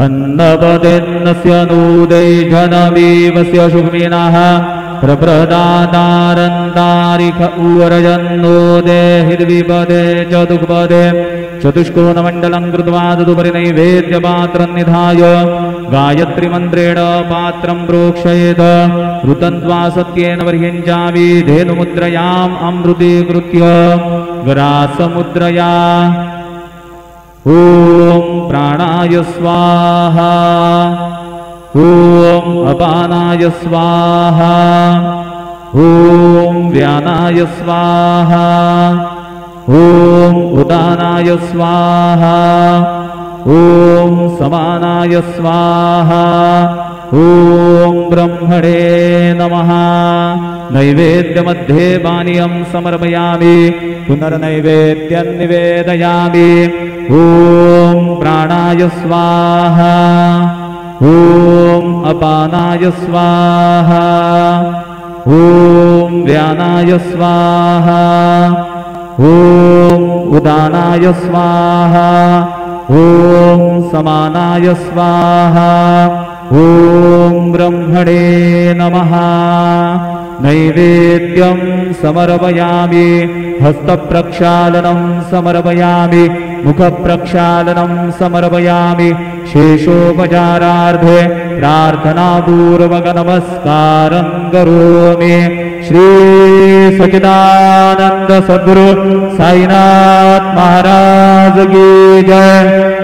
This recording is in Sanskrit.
अन्नपदेन्नस्य नूदै जनमेवस्य शुभमिनः प्रप्रदातारन्तारिक उवरजन्नो देहिर्विपदे चतुष्पदे चतुष्कोणमण्डलं कृत्वा तदुपरि नैवेद्यपात्रं निधाय गायत्रीमन्त्रेण पात्रं प्रोक्षयेत् ऋतन्त्वा सत्येन वर्हिञ्चामि धेनुमुद्रयाम् अमृतीकृत्य ग्रासमुद्रया ॐ प्राणाय स्वाहा ॐ अपानाय स्वाहा ॐ व्यानाय स्वाहा ॐ उदानाय स्वाहा ॐ समानाय स्वाहा ॐ ब्रह्मणे नमः। नैवेद्यमध्ये पानीयं समर्पयामि पुनर्नैवेद्यं निवेदयामि। ॐ प्राणाय स्वाहा ॐ अपानाय स्वाहा ॐ व्यानाय स्वाहा ॐ उदानाय स्वाहा ॐ समानाय स्वाहा ॐ ब्रह्मणे नमः। नैवेद्यं समर्पयामि हस्तप्रक्षालनं समर्पयामि मुखप्रक्षालनं समर्पयामि शेषोपचारार्थे प्रार्थनापूर्वक नमस्कारं करोमि। श्री सच्चिदानंद सद्गुरु साईनाथ महाराज की जय।